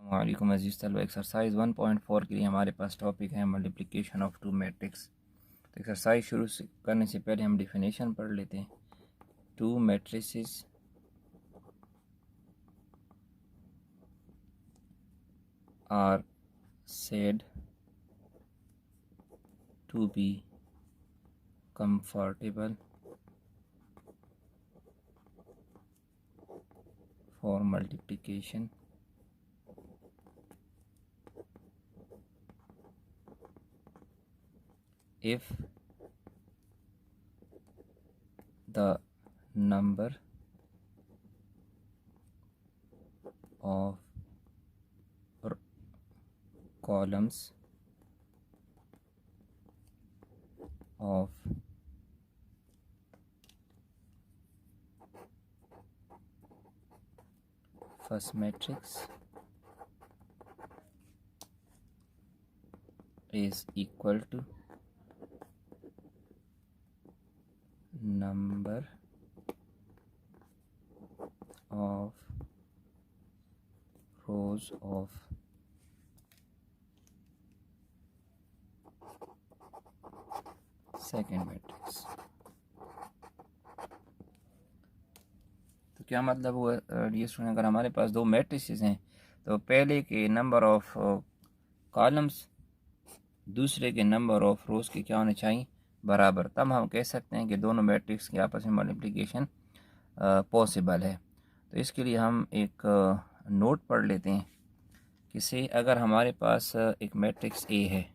वालेकुम अजीज़ तलबा। एक्सरसाइज 1.4 के लिए हमारे पास टॉपिक है मल्टीप्लिकेशन ऑफ टू मैट्रिक्स। तो एक्सरसाइज शुरू करने से पहले हम डिफिनेशन पढ़ लेते हैं। Two matrices are said to be comfortable for multiplication if the number of columns of first matrix is equal to number of rows of second matrix. तो क्या मतलब हुआ डियर स्टूडेंट, अगर हमारे पास दो मैट्रिसेस हैं तो पहले के नंबर ऑफ कॉलम्स दूसरे के नंबर ऑफ रोज़ के क्या होने चाहिए, बराबर। तब हम कह सकते हैं कि दोनों मैट्रिक्स के आपस में मल्टीप्लिकेशन पॉसिबल है। तो इसके लिए हम एक नोट पढ़ लेते हैं कि से अगर हमारे पास एक मैट्रिक्स ए है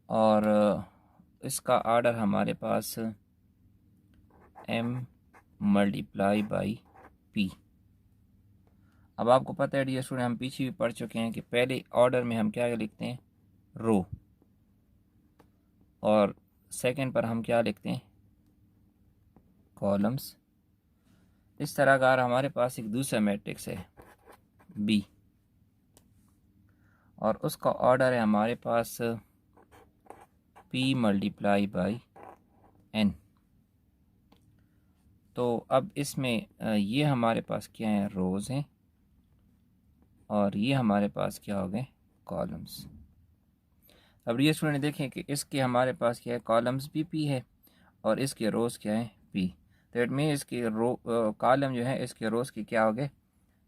और इसका आर्डर हमारे पास m मल्टीप्लाई बाई p। अब आपको पता है डियर स्टूडेंट, हम पीछे भी पढ़ चुके हैं कि पहले ऑर्डर में हम क्या लिखते हैं, रो, और सेकंड पर हम क्या लिखते हैं, कॉलम्स। इस तरह अगर हमारे पास एक दूसरा मैट्रिक्स है b और उसका ऑर्डर है हमारे पास p मल्टीप्लाई बाई n, तो अब इसमें ये हमारे पास क्या है, रोज़ हैं, और ये हमारे पास क्या हो गए, कॉलम्स। अब ये स्टूडेंट देखें कि इसके हमारे पास क्या है, कॉलम्स भी p है और इसके रोज़ क्या है, p। तो इट मीन इसके रो कॉलम जो है इसके रोज़ के क्या हो गए,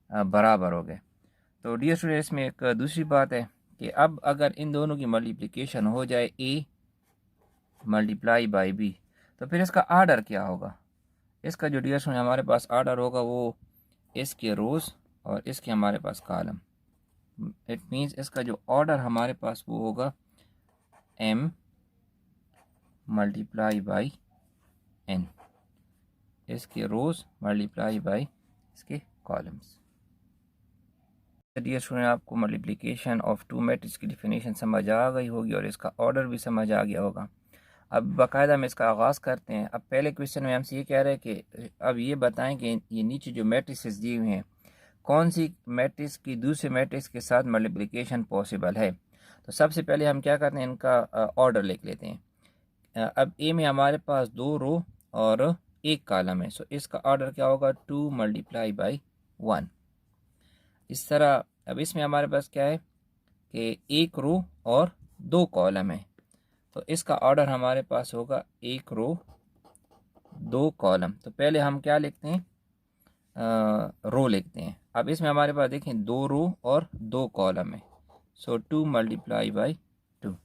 बराबर हो गए। तो डियर स्टूडेंट इसमें एक दूसरी बात है कि अब अगर इन दोनों की मल्टीप्लिकेशन हो जाए a मल्टीप्लाई बाई b, तो फिर इसका आर्डर क्या होगा। इसका जो डियर स्टूडेंट हमारे पास आर्डर होगा वो इसके रोज़ और इसके हमारे पास कॉलम। इट मीन्स इसका जो ऑर्डर हमारे पास वो होगा m मल्टीप्लाई बाई n, इसके रोज़ मल्टीप्लाई बाई इसके कॉलम्स। डियर स्टूडेंट आपको मल्टीप्लिकेशन ऑफ टू मैट्रिक्स की डिफिनेशन समझ आ गई होगी और इसका ऑर्डर भी समझ आ गया होगा। अब बाकायदा हम इसका आगाज़ करते हैं। अब पहले क्वेश्चन में हमसे ये कह रहे हैं कि अब ये बताएं कि ये नीचे जो मैट्रिक्स दिए हुए हैं कौन सी मैट्रिक्स की दूसरे मैट्रिक्स के साथ मल्टीप्लिकेशन पॉसिबल है। तो सबसे पहले हम क्या करते हैं, इनका ऑर्डर लिख लेते हैं। अब ए में हमारे पास 2 रो और 1 कॉलम है, सो इसका ऑर्डर क्या होगा, 2 मल्टीप्लाई बाई 1। इस तरह अब इसमें हमारे पास क्या है कि 1 रो और 2 कॉलम है, तो इसका ऑर्डर हमारे पास होगा 1 रो 2 कॉलम। तो पहले हम क्या लिखते हैं, रो लिखते हैं। अब इसमें हमारे पास देखें 2 रो और 2 कॉलम है, सो 2 मल्टीप्लाई बाई 2।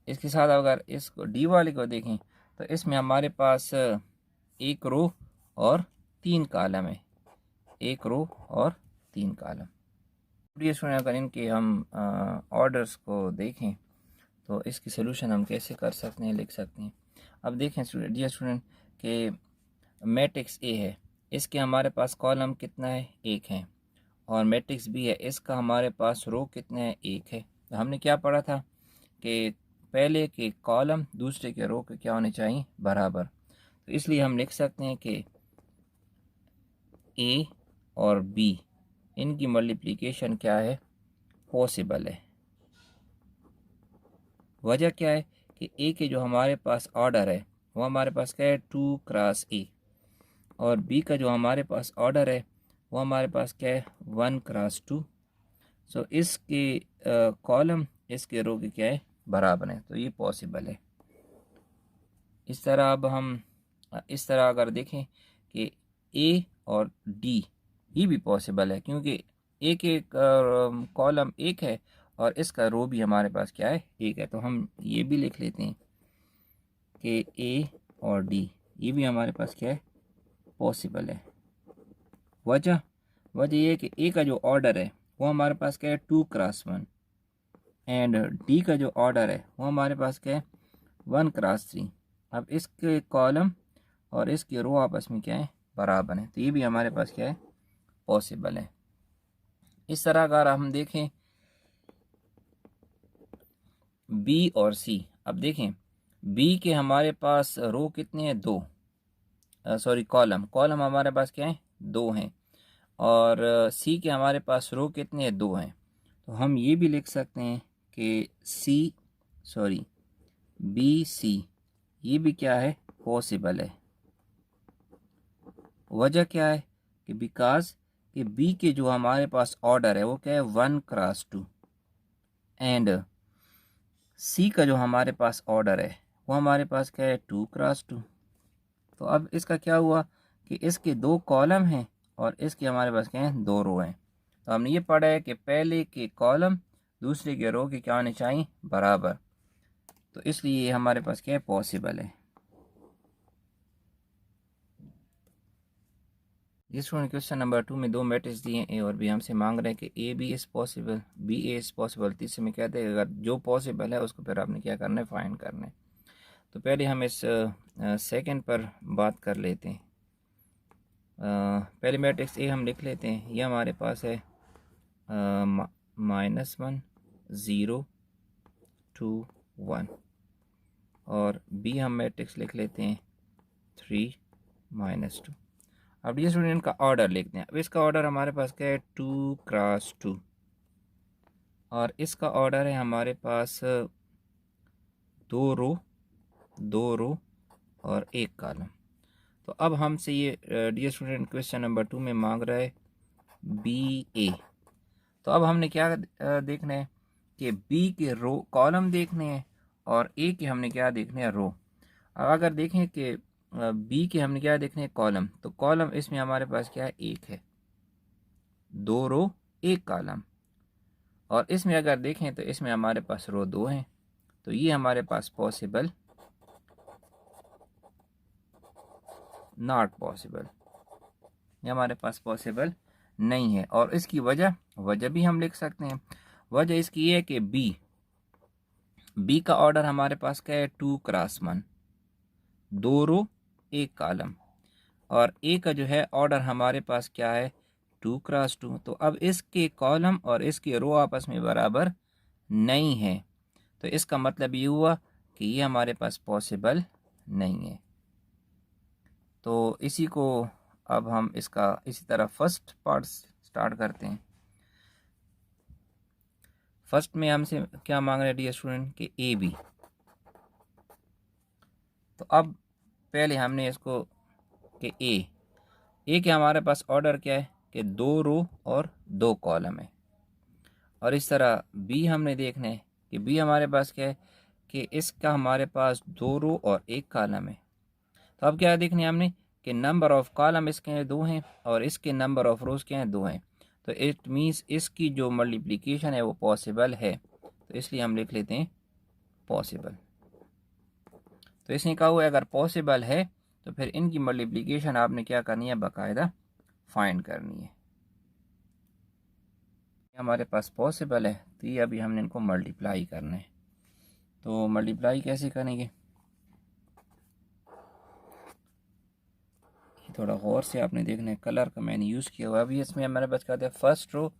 इसके साथ अगर इसको डी वाले को देखें तो इसमें हमारे पास 1 रो और 3 कॉलम है, 1 रो और 3 कॉलम। अगर इनके हम ऑर्डर्स को देखें तो इसकी सोल्यूशन हम कैसे कर सकते हैं, लिख सकते हैं। अब देखें डियर स्टूडेंट कि मैट्रिक्स ए है, इसके हमारे पास कॉलम कितना है, 1 है, और मैट्रिक्स बी है, इसका हमारे पास रो कितना है, 1 है। तो हमने क्या पढ़ा था कि पहले के कॉलम दूसरे के रो के क्या होने चाहिए, बराबर। तो इसलिए हम लिख सकते हैं कि ए और बी इनकी मल्टीप्लिकेशन क्या है, पॉसिबल है। वजह क्या है कि ए के जो हमारे पास ऑर्डर है वो हमारे पास क्या है, 2 क्रॉस ए, और बी का जो हमारे पास ऑर्डर है वो हमारे पास क्या है 1x2। सो इसके कॉलम इसके रो के क्या है बराबर है, तो ये पॉसिबल है। इस तरह अब हम इस तरह अगर देखें कि ए और डी ये भी पॉसिबल है, क्योंकि एक एक कॉलम एक है और इसका रो भी हमारे पास क्या है एक है, तो हम ये भी लिख लेते हैं कि ए और डी ये भी हमारे पास क्या है पॉसिबल है। वजह ये है कि ए का जो ऑर्डर है वो हमारे पास क्या है 2x1 एंड डी का जो ऑर्डर है वो हमारे पास क्या है 1x3। अब इसके कॉलम और इसके रो आपस में क्या है बराबर है, तो ये भी हमारे पास क्या है पॉसिबल है। इस तरह अगर हम देखें बी और सी, अब देखें बी के हमारे पास रो कितने हैं 2, सॉरी कॉलम हमारे पास क्या है 2 हैं, और सी के हमारे पास रो कितने हैं 2 हैं, तो हम ये भी लिख सकते हैं कि बी सी ये भी क्या है पॉसिबल है। वजह क्या है कि बिकॉज कि बी के जो हमारे पास ऑर्डर है वो क्या है 1x2 एंड सी का जो हमारे पास ऑर्डर है वो हमारे पास क्या है 2x2। तो अब इसका क्या हुआ कि इसके 2 कॉलम हैं और इसके हमारे पास क्या है 2 रो हैं। तो हमने ये पढ़ा है कि पहले के कॉलम दूसरे के रो के क्या होने चाहिए बराबर, तो इसलिए ये हमारे पास क्या है पॉसिबल है। जिस क्वेश्चन नंबर 2 में 2 मैट्रिक्स दिए हैं ए और बी, हमसे मांग रहे हैं कि A B is possible, B A is possible. तीसरे में कहते हैं अगर जो पॉसिबल है उसको फिर आपने क्या करना है फाइंड करना है। तो पहले हम इस सेकंड पर बात कर लेते हैं। पहले मैट्रिक्स ए हम लिख लेते हैं, ये हमारे पास है -1 0 2 1, और बी हम मैट्रिक्स लिख लेते हैं 3 -2। अब ये स्टूडेंट का ऑर्डर लिखते हैं। अब इसका ऑर्डर हमारे पास क्या है 2x2 और इसका ऑर्डर है हमारे पास 2 रो और 1 कॉलम। तो अब हमसे ये डियर स्टूडेंट क्वेश्चन नंबर 2 में मांग रहा है बी ए। तो अब हमने क्या देखना है कि बी के रो कॉलम देखने हैं और ए के हमने क्या देखने हैं रो। अब अगर देखें कि बी के हमने क्या देखने हैं कॉलम, तो कॉलम इसमें हमारे पास क्या है 1 है, 2 रो 1 कॉलम, और इसमें अगर देखें तो इसमें हमारे पास रो 2 हैं, तो ये हमारे पास पॉसिबल नॉट पॉसिबल, ये हमारे पास पॉसिबल नहीं है। और इसकी वजह भी हम लिख सकते हैं। वजह इसकी ये है कि बी का ऑर्डर हमारे पास क्या है 2x1, 2 रो 1 कॉलम, और ए का जो है ऑर्डर हमारे पास क्या है 2x2। तो अब इसके कॉलम और इसके रो आपस में बराबर नहीं है, तो इसका मतलब ये हुआ कि ये हमारे पास पॉसिबल नहीं है। तो इसी को अब हम इसका इसी तरह फर्स्ट पार्ट स्टार्ट करते हैं। फर्स्ट में हमसे क्या मांग रहे हैं डियर स्टूडेंट कि ए बी। तो अब पहले हमने इसको कि ए के हमारे पास ऑर्डर क्या है कि 2 रो और 2 कॉलम है, और इस तरह बी हमने देखना है कि बी हमारे पास क्या है कि इसका हमारे पास 2 रो और 1 कॉलम है। तो अब क्या देखने हमने कि नंबर ऑफ कॉलम इसके हैं 2 हैं और इसके नंबर ऑफ रोज के हैं 2 हैं, तो इट मीन्स इसकी जो मल्टीप्लिकेशन है वो पॉसिबल है, तो इसलिए हम लिख लेते हैं पॉसिबल। तो इसने कहा हुआ है अगर पॉसिबल है तो फिर इनकी मल्टीप्लिकेशन आपने क्या करनी है बाकायदा फाइंड करनी है। हमारे पास पॉसिबल है तो ये अभी हमने इनको मल्टीप्लाई करना है। तो मल्टीप्लाई कैसे करेंगे थोड़ा गौर से आपने देखना है। कलर का मैंने यूज़ किया हुआ। अभी इसमें हमारे पास कहते हैं फर्स्ट रो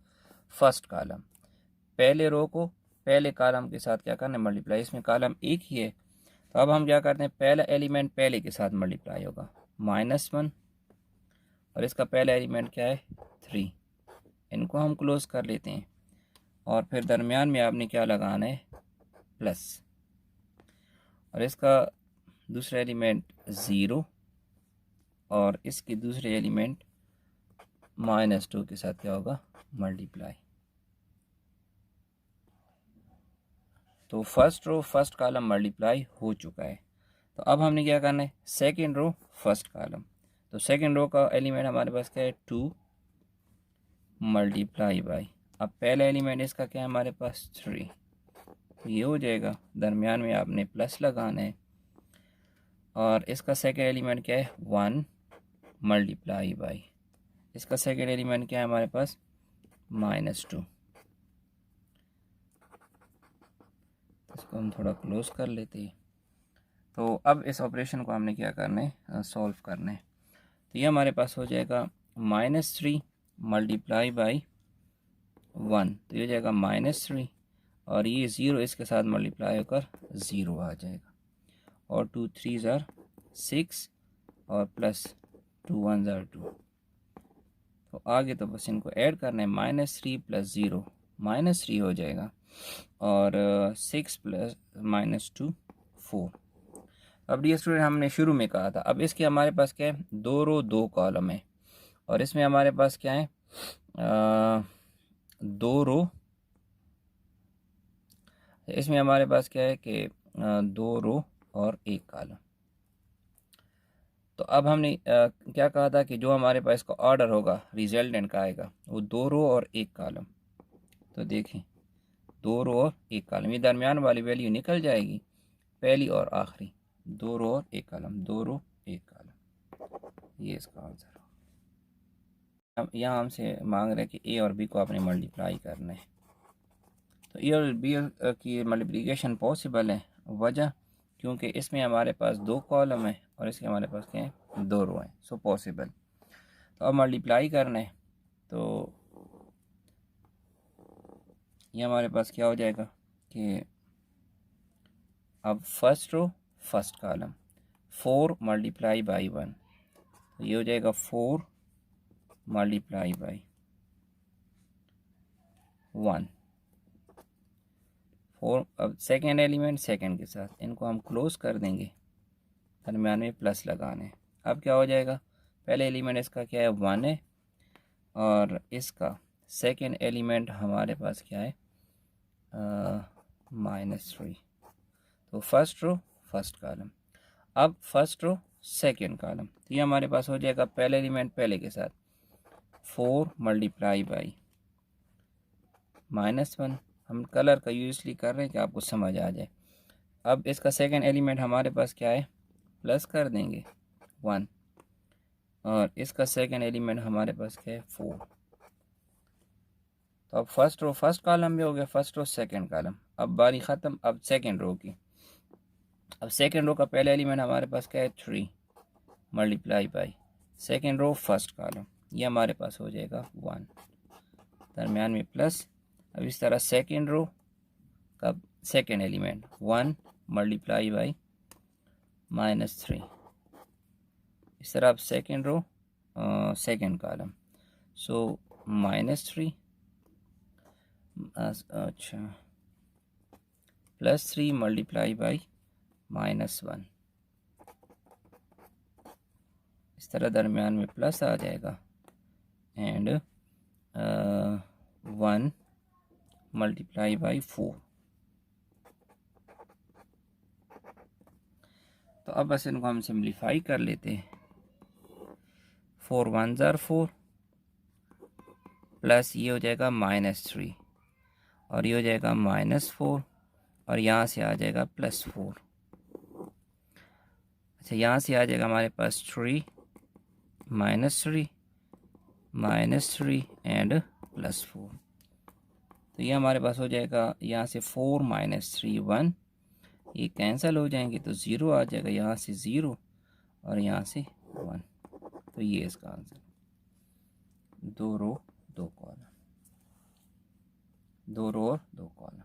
फर्स्ट कॉलम, पहले रो को पहले कॉलम के साथ क्या करना है मल्टीप्लाई। इसमें कॉलम एक ही है, तो अब हम क्या करते हैं पहला एलिमेंट पहले के साथ मल्टीप्लाई होगा -1, और इसका पहला एलिमेंट क्या है 3, इनको हम क्लोज कर लेते हैं, और फिर दरमियान में आपने क्या लगाना है प्लस, और इसका दूसरा एलिमेंट 0 और इसके दूसरे एलिमेंट -2 के साथ क्या होगा, मल्टीप्लाई। तो first row first column multiply हो चुका है। तो अब हमने क्या करना है, सेकेंड रो फर्स्ट कॉलम। तो सेकेंड रो का एलिमेंट हमारे पास क्या है, 2 मल्टीप्लाई बाई, अब पहला एलिमेंट इसका क्या है हमारे पास 3, तो ये हो जाएगा, दरमियान में आपने प्लस लगाना है। और इसका सेकेंड एलिमेंट क्या है, 1 मल्टीप्लाई बाई, इसका सेकेंड एलिमेंट क्या है हमारे पास, -2। इसको हम थोड़ा क्लोज कर लेते हैं। तो अब इस ऑपरेशन को हमने क्या करना है, सॉल्व करना है। तो ये हमारे पास हो जाएगा -3 मल्टीप्लाई बाई 1, तो ये हो जाएगा -3, और ये 0 इसके साथ मल्टीप्लाई होकर 0 आ जाएगा, और 2 3 ज़ार 6, और प्लस 2 1 ज़ार 2। तो आगे तो बस इनको ऐड करना है, -3 + 0 -3 हो जाएगा, और 6 + -2 4। अब डियर स्टूडेंट, हमने शुरू में कहा था, अब इसके हमारे पास क्या है, 2 रो 2 कॉलम है, और इसमें हमारे पास क्या है, 2 रो, इसमें हमारे पास क्या है कि 2 रो और 1 कॉलम। तो अब हमने क्या कहा था कि जो हमारे पास का ऑर्डर होगा रिजल्टेंट का आएगा वो 2 रो और 1 कॉलम। तो देखें 2 रो और 1 कॉलम, ये दरमियान वाली वैल्यू निकल जाएगी, पहली और आखिरी, 2 रो और 1 कॉलम, 2 रो 1 कॉलम, ये इसका आंसर हो। अब यहाँ हमसे मांग रहे हैं कि ए और बी को आपने मल्टीप्लाई करना है। तो ए और बी की मल्टीप्लिकेशन पॉसिबल है, वजह क्योंकि इसमें हमारे पास 2 कॉलम है और इसके हमारे पास क्या है, 2 रो हैं, सो पॉसिबल। तो अब मल्टीप्लाई करना है, तो ये हमारे पास क्या हो जाएगा कि अब first row first column, 4 multiply by 1, तो ये हो जाएगा 4 मल्टीप्लाई बाई 1, 4। अब सेकेंड एलिमेंट सेकेंड के साथ इनको हम क्लोज कर देंगे, दरमियान में प्लस लगाना है। अब क्या हो जाएगा, पहले एलिमेंट इसका क्या है, 1 है, और इसका सेकेंड एलिमेंट हमारे पास क्या है, -3। तो फर्स्ट रो फर्स्ट कॉलम, अब फर्स्ट रो सेकेंड कॉलम, तो ये हमारे पास हो जाएगा पहले एलिमेंट पहले के साथ 4 मल्टीप्लाई बाई -1। हम कलर का यूज इसलिए कर रहे हैं कि आपको समझ आ जाए। अब इसका सेकेंड एलिमेंट हमारे पास क्या है, प्लस कर देंगे 1, और इसका सेकेंड एलिमेंट हमारे पास क्या है, 4। तो अब फर्स्ट रो फर्स्ट कॉलम भी हो गया, फर्स्ट रो सेकेंड कॉलम, अब बारी ख़त्म। अब सेकेंड रो की, अब सेकेंड रो का पहला एलिमेंट हमारे पास क्या है, 3 multiply by second row first column, ये हमारे पास हो जाएगा 1, दरमियान में प्लस। अब इस तरह सेकेंड रो का सेकेंड एलिमेंट 1 मल्टीप्लाई बाई -3, इस तरह अब सेकेंड रो सेकेंड कॉलम, सो -3 अच्छा +3 मल्टीप्लाई बाई -1, इस तरह दरमियान में प्लस आ जाएगा, एंड 1 मल्टीप्लाई बाई 4। तो अब बस इनको हम सिंप्लीफाई कर लेते हैं, 4 1 ज़ार 4, प्लस ये हो जाएगा -3, और ये हो जाएगा -4, और यहाँ से आ जाएगा +4। अच्छा, यहाँ से आ जाएगा हमारे पास 3 -3 -3 एंड +4। तो ये हमारे पास हो जाएगा, यहाँ से 4 -3 1, ये कैंसिल हो जाएंगे तो 0 आ जाएगा, यहाँ से 0 और यहाँ से 1। तो ये इसका आंसर, 2 रो 2 कॉलम, 2 रो और 2 कॉलम।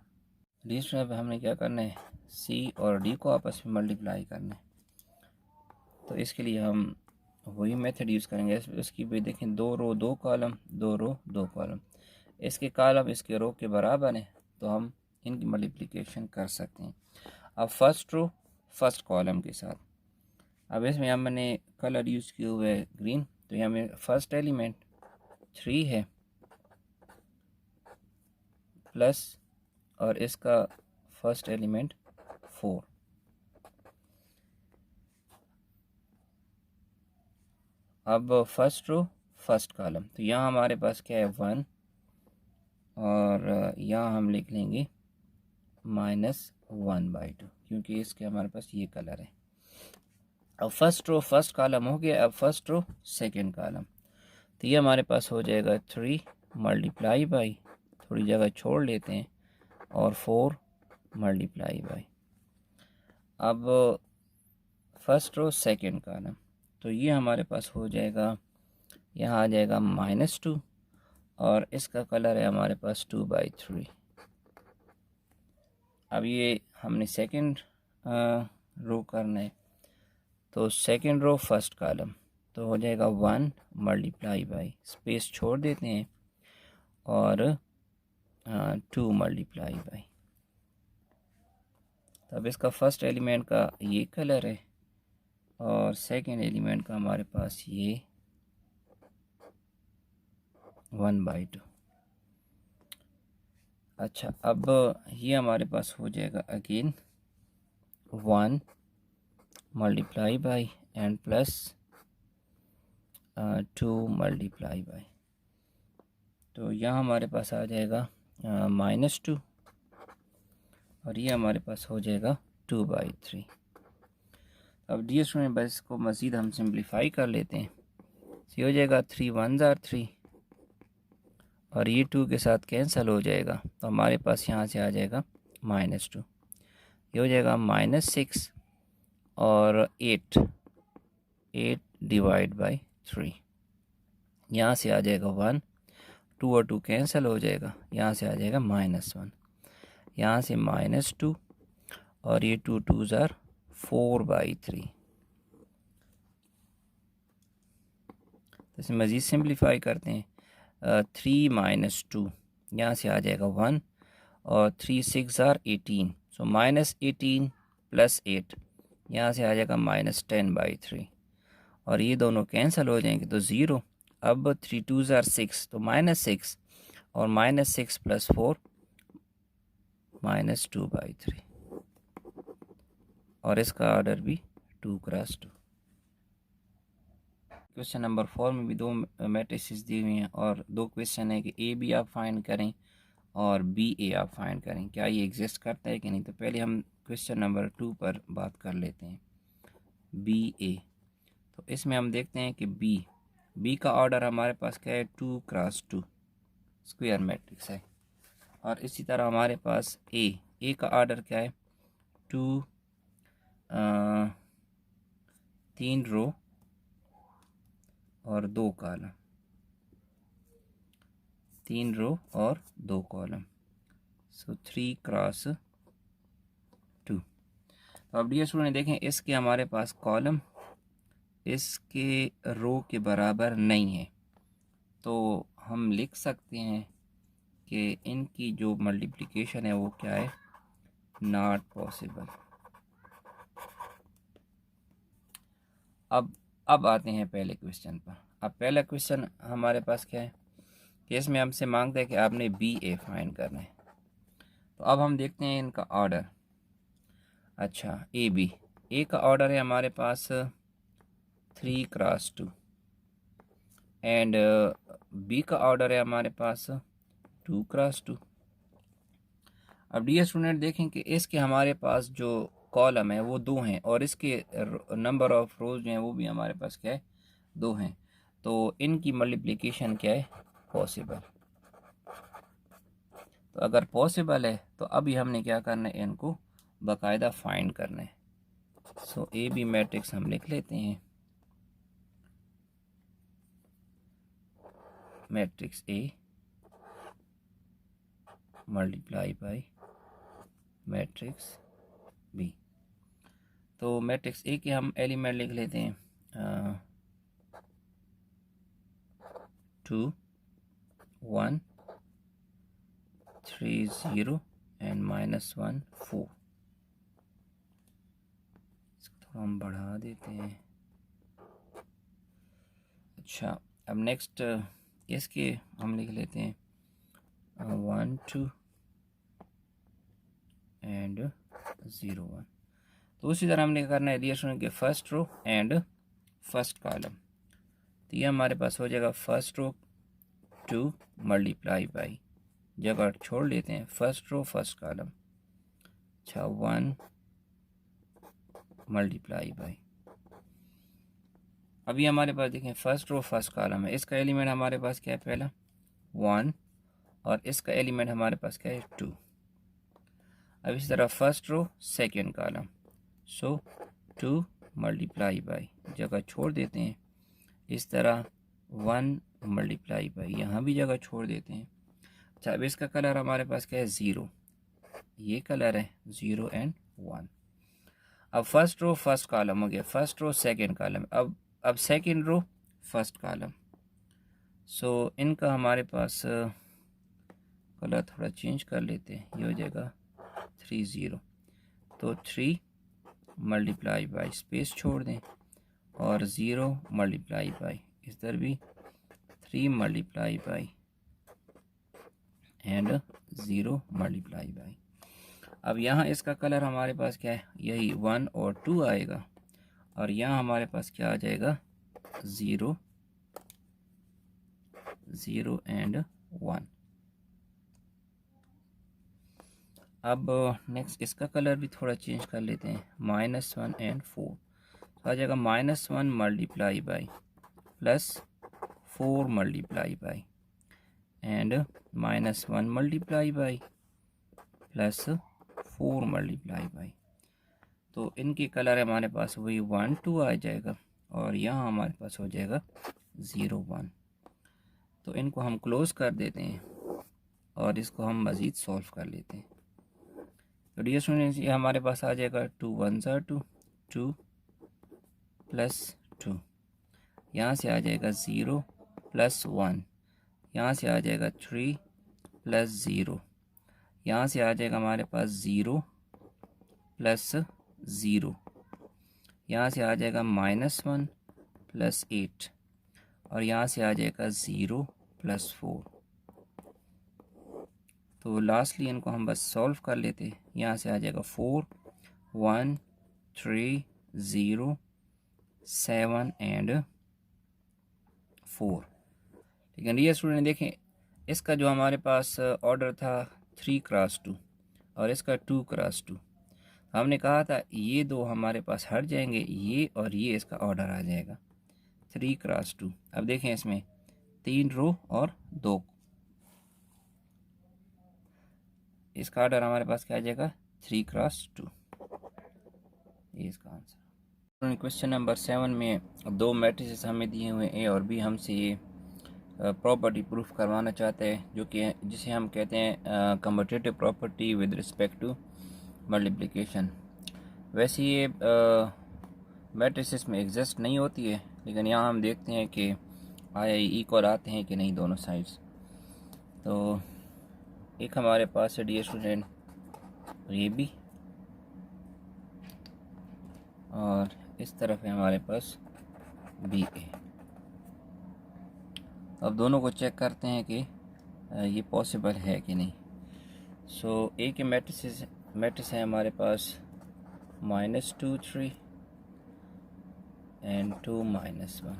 लिस्ट में हमने क्या करना है, सी और डी को आपस में मल्टीप्लाई करना है। तो इसके लिए हम वही मेथड यूज़ करेंगे। इसकी भी देखें, 2 रो 2 कॉलम, 2 रो 2 कॉलम, इसके कॉलम इसके रो के बराबर हैं, तो हम इनकी मल्टीप्लिकेशन कर सकते हैं। अब फर्स्ट रो फर्स्ट कॉलम के साथ, अब इसमें हमने कलर यूज़ किए हुए ग्रीन, तो यहाँ में फर्स्ट एलिमेंट 3 है प्लस और इसका फर्स्ट एलिमेंट 4। अब फर्स्ट रो फर्स्ट कॉलम, तो यहाँ हमारे पास क्या है 1 और यहाँ हम लिख लेंगे -1/2 क्योंकि इसके हमारे पास ये कलर है। अब फर्स्ट रो फर्स्ट कॉलम हो गया, अब फर्स्ट रो सेकंड कॉलम, तो ये हमारे पास हो जाएगा 3 मल्टीप्लाई बाई, थोड़ी जगह छोड़ लेते हैं, और 4 मल्टीप्लाई बाई। अब फर्स्ट रो सेकंड कॉलम, तो ये हमारे पास हो जाएगा, यहाँ आ जाएगा -2 और इसका कलर है हमारे पास 2/3। अब ये हमने सेकंड रो करना है, तो सेकंड रो फर्स्ट कॉलम, तो हो जाएगा 1 मल्टीप्लाई बाई, स्पेस छोड़ देते हैं, और 2 मल्टीप्लाई बाई। तब इसका फर्स्ट एलिमेंट का ये कलर है और सेकंड एलिमेंट का हमारे पास ये 1/2। अच्छा, अब ये हमारे पास हो जाएगा again 1 multiply by and plus 2 multiply by, तो यहाँ हमारे पास आ जाएगा -2 और ये हमारे पास हो जाएगा 2/3। अब डियर स्टूडेंट, बस इसको मज़ीद हम सिंप्लीफाई कर लेते हैं। ये हो जाएगा 3 1s are 3 और ये 2 के साथ कैंसिल हो जाएगा, तो हमारे पास यहाँ से आ जाएगा -2। ये हो जाएगा -6 और 8 डिवाइड बाई 3, यहाँ से आ जाएगा 1, 2 और 2 कैंसिल हो जाएगा, यहाँ से आ जाएगा -1, यहाँ से -2 और ये 2 2s are 4/3। तो इसे मज़ीद सिंप्लीफाई करते हैं, 3 - 2, यहाँ से आ जाएगा 1 और 3 6s are 18, सो -18 प्लस 8, यहाँ से आ जाएगा -10/3 और ये दोनों कैंसिल हो जाएंगे तो 0। अब 3 2s are 6, तो -6 और -6 प्लस 4 -2/3 और इसका ऑर्डर भी 2x2। क्वेश्चन नंबर 4 में भी 2 मैट्रिसेस दी हुई हैं और 2 क्वेश्चन है कि ए बी आप फाइंड करें और बी ए आप फाइंड करें, क्या ये एग्जिस्ट करता है कि नहीं। तो पहले हम क्वेश्चन नंबर 2 पर बात कर लेते हैं, बी ए। तो इसमें हम देखते हैं कि बी का ऑर्डर हमारे पास क्या है 2x2 स्क्वायर मैट्रिक्स है, और इसी तरह हमारे पास ए का ऑर्डर क्या है 3 रो और 2 कॉलम, 3 रो और 2 कॉलम, सो 3x2। तो अब डियर स्टूडेंट देखें, इसके हमारे पास कॉलम इसके रो के बराबर नहीं है, तो हम लिख सकते हैं कि इनकी जो मल्टीप्लिकेशन है वो क्या है, नॉट पॉसिबल। अब आते हैं पहले क्वेश्चन पर। अब पहला क्वेश्चन हमारे पास क्या है कि इसमें हमसे मांगता है कि आपने बी ए फाइंड करना है। तो अब हम देखते हैं इनका ऑर्डर। अच्छा, ए का ऑर्डर है हमारे पास 3x2 एंड बी का ऑर्डर है हमारे पास 2x2। अब डियर स्टूडेंट देखें कि इसके हमारे पास जो कॉलम है वो 2 हैं और इसके नंबर ऑफ रोज जो हैं वो भी हमारे पास क्या है 2 हैं, तो इनकी मल्टीप्लिकेशन क्या है पॉसिबल। तो अगर पॉसिबल है तो अभी हमने क्या करना है, इनको बाकायदा फाइंड करना है। सो ए बी मैट्रिक्स हम लिख लेते हैं, matrix A multiply by matrix B. तो मैट्रिक्स ए के हम एलिमेंट लिख लेते हैं 2 1 3 0 एंड -1 4। इसको थोड़ा हम बढ़ा देते हैं। अच्छा, अब नेक्स्ट इसके हम लिख लेते हैं 1 2 एंड 0 1। तो उसी तरह हमने करना है डियर स्टूडेंट के first row and first column. तो ये हमारे पास हो जाएगा फर्स्ट रो 2 मल्टीप्लाई बाई, जगह छोड़ लेते हैं, फर्स्ट रो फर्स्ट कॉलम, अच्छा 1 मल्टीप्लाई बाई। अभी हमारे पास देखें फर्स्ट रो फर्स्ट कॉलम है, इसका एलिमेंट हमारे पास क्या है, पहला 1 और इसका एलिमेंट हमारे पास क्या है 2। अब इसी तरह first row second column, so 2 multiply by, जगह छोड़ देते हैं, इस तरह 1 मल्टीप्लाई बाई, यहाँ भी जगह छोड़ देते हैं। अच्छा अब इसका कलर हमारे पास क्या है 0, ये कलर है 0 एंड 1। अब फर्स्ट रो फर्स्ट कॉलम हो गया, फर्स्ट रो सेकेंड कॉलम, अब सेकेंड रो फर्स्ट कॉलम, सो इनका हमारे पास कलर थोड़ा चेंज कर लेते हैं, ये हो जाएगा 3 0। तो 3 मल्टीप्लाई बाई, स्पेस छोड़ दें, और 0 मल्टीप्लाई बाई, इधर भी 3 multiply by and 0 multiply by. अब यहाँ इसका कलर हमारे पास क्या है, यही 1 और 2 आएगा, और यहाँ हमारे पास क्या आ जाएगा 0 0 एंड 1। अब नेक्स्ट इसका कलर भी थोड़ा चेंज कर लेते हैं, -1 एंड 4, तो आ जाएगा -1 multiply by plus 4 multiply by and -1 multiply by plus 4 multiply by. तो इनके कलर हमारे पास वही 1 2 आ जाएगा, और यहाँ हमारे पास हो जाएगा 0 1। तो इनको हम क्लोज़ कर देते हैं और इसको हम मज़ीद सॉल्व कर लेते हैं। तो डियर स्टूडेंट्स ये हमारे पास आ जाएगा 2 1 2 2 प्लस 2, यहाँ से आ जाएगा 0 प्लस 1, यहाँ से आ जाएगा 3 प्लस 0, यहाँ से आ जाएगा हमारे पास 0 प्लस 0, यहाँ से आ जाएगा -1 प्लस 8, और यहाँ से आ जाएगा 0 प्लस 4। तो लास्टली इनको हम बस सॉल्व कर लेते हैं, यहाँ से आ जाएगा 4 1 3 0 7 एंड 4। लेकिन डियर स्टूडेंट देखें इसका जो हमारे पास ऑर्डर था 3 क्रॉस 2 और इसका 2 क्रॉस 2, हमने कहा था ये दो हमारे पास हट जाएंगे, ये और ये इसका ऑर्डर आ जाएगा 3 क्रॉस 2। अब देखें इसमें 3 रो और 2, इसका ऑर्डर हमारे पास क्या आ जाएगा 3 क्रॉस 2, ये इसका आंसर। क्वेश्चन नंबर 7 में दो मैट्रिसेस हमें दिए हुए ए और बी, हमसे ये प्रॉपर्टी प्रूफ करवाना चाहते हैं जो कि जिसे हम कहते हैं commutative property with respect to multiplication. वैसे ये मैट्रिसेस में एग्जिस्ट नहीं होती है, लेकिन यहाँ हम देखते हैं कि आया इक्वल आते हैं कि नहीं दोनों साइड्स। तो एक हमारे पास है डियर स्टूडेंट ये भी, और इस तरफ है हमारे पास बी ए। अब दोनों को चेक करते हैं कि ये पॉसिबल है कि नहीं। सो ए के मैट्रिक्स है हमारे पास -2 3 एंड 2 -1,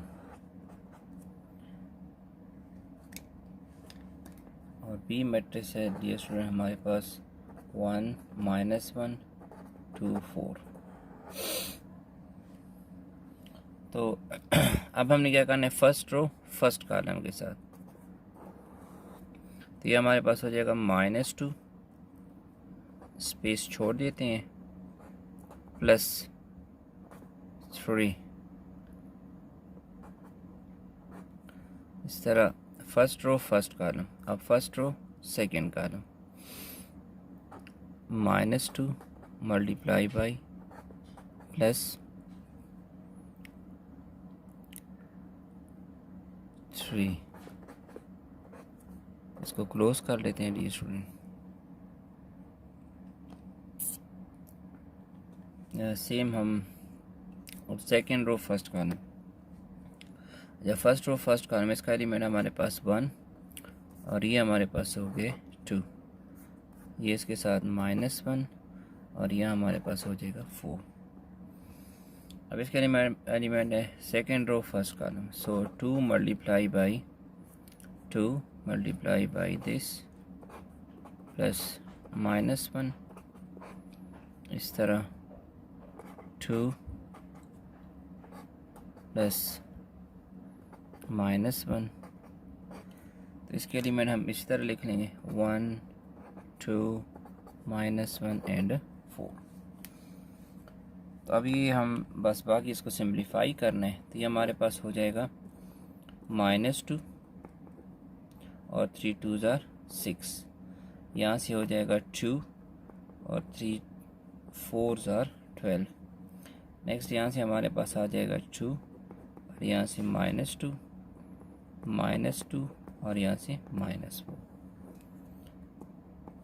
और बी मैट्रिक्स है डियर स्टूडेंट हमारे पास 1 -1 2 4। तो अब हमने क्या करना है फर्स्ट रो फर्स्ट कॉलम के साथ, तो ये हमारे पास हो जाएगा -2, स्पेस छोड़ देते हैं, प्लस 3, इस तरह फर्स्ट रो फर्स्ट कॉलम। अब first row second column, -2 multiply by plus 3, इसको क्लोज कर लेते हैं डियर स्टूडेंट। सेम हम अब सेकेंड रो फर्स्ट कॉलम, जब फर्स्ट रो फर्स्ट कॉलम, इसका एलिमेंट हमारे पास 1 और ये हमारे पास हो गए 2, ये इसके साथ -1 और यह हमारे पास हो जाएगा 4। अब इसके एलिमेंट है second row first column, so 2 multiply by 2 multiply by this plus -1, इस तरह 2 प्लस -1। तो इसके एलिमेंट हम इस तरह लिख लेंगे 1 2 -1 एंड 4। तो अभी हम बस बाकी इसको सिंप्लीफाई करना है, तो ये हमारे पास हो जाएगा -2 और 3 2 ज़ार 6, यहाँ से हो जाएगा 2 और 3 4 ज़ार 12। नेक्स्ट यहाँ से हमारे पास आ जाएगा 2 और यहाँ से -2 और यहाँ से -4।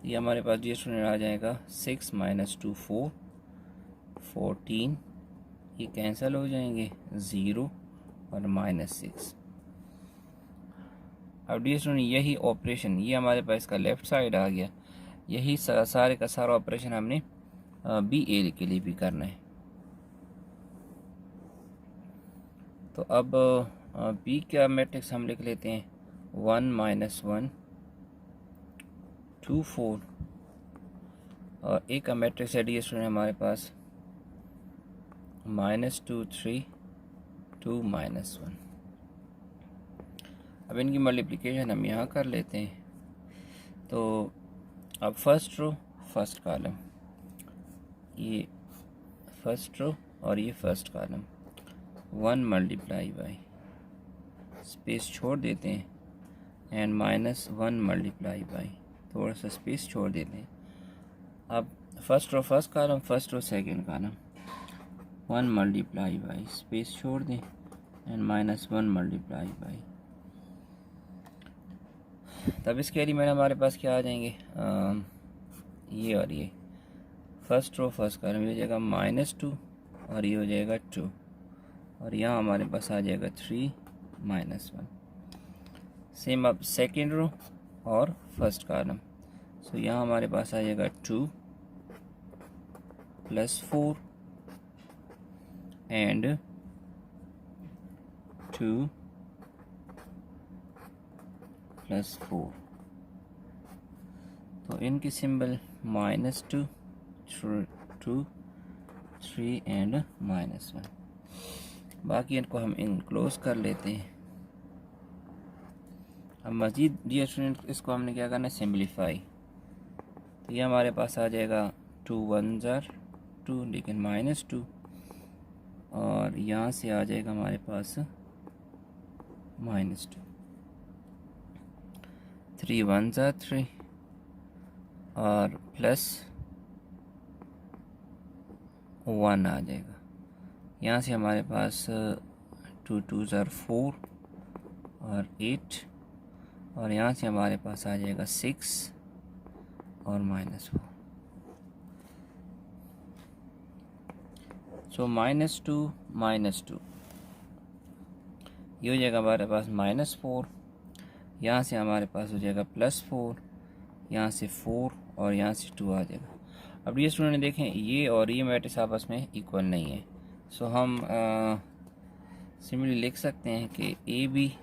ये हमारे पास जी स्टूडेंट आ जाएगा 6 - 2 4 14, ये कैंसिल हो जाएंगे 0 और -6। अब डी स्टूडेंट यही ऑपरेशन, ये हमारे पास इसका लेफ़्ट साइड आ गया, यही सारे का सारा ऑपरेशन हमने बी ए के लिए भी करना है। तो अब बी का मैट्रिक्स हम लिख लेते हैं 1 - 1 2 4 और ए का मैट्रिक्स है डी स्टूडेंट हमारे पास -2 3 2 -1। अब इनकी मल्टीप्लिकेशन हम यहाँ कर लेते हैं। तो अब फर्स्ट रो फर्स्ट कॉलम, ये फर्स्ट रो और ये first column 1 multiply by, space छोड़ देते हैं एंड -1 मल्टीप्लाई बाई, थोड़ा सा स्पेस छोड़ देते हैं। अब first row first column, first row second column 1 multiply by, space छोड़ दें एंड -1 मल्टीप्लाई बाई। तब इसके एलिमेंट हमारे पास क्या आ जाएंगे, ये और ये फर्स्ट रो फर्स्ट कॉलम, ये हो जाएगा -2 और ये हो जाएगा 2 और यहाँ हमारे पास आ जाएगा 3 -1। सेम अब सेकेंड रो और फर्स्ट कॉलम, सो यहाँ हमारे पास आ जाएगा 2 + 4 एंड 2 + 4। तो इनकी सिंबल -2 2 3 एंड -1। बाकी इनको हम इनक्लोज कर लेते हैं। अब मज़ीद डियर स्टूडेंट इसको हमने क्या करना है, सिंप्लीफाई। तो ये हमारे पास आ जाएगा 2 1 ज़ार 2 लेकिन -2 और यहाँ से आ जाएगा हमारे पास -2, 3 1 ज़ार 3 और प्लस 1 आ जाएगा। यहाँ से हमारे पास 2 2 ज़ार 4 और 8 और यहाँ से हमारे पास आ जाएगा 6 और -4। सो -2 -2 ये हो जाएगा हमारे पास -4, यहाँ से हमारे पास हो जाएगा +4, यहाँ से 4 और यहाँ से 2 आ जाएगा। अब ये स्टूडेंट देखें, ये और ये मैट्रिक्स आपस में इक्वल नहीं है, सो हम सिमिलरली लिख सकते हैं कि ए बी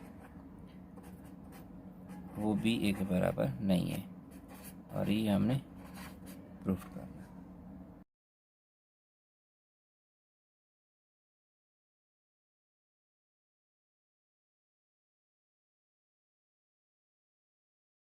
वो बी ए के बराबर नहीं है और ये हमने प्रूफ कर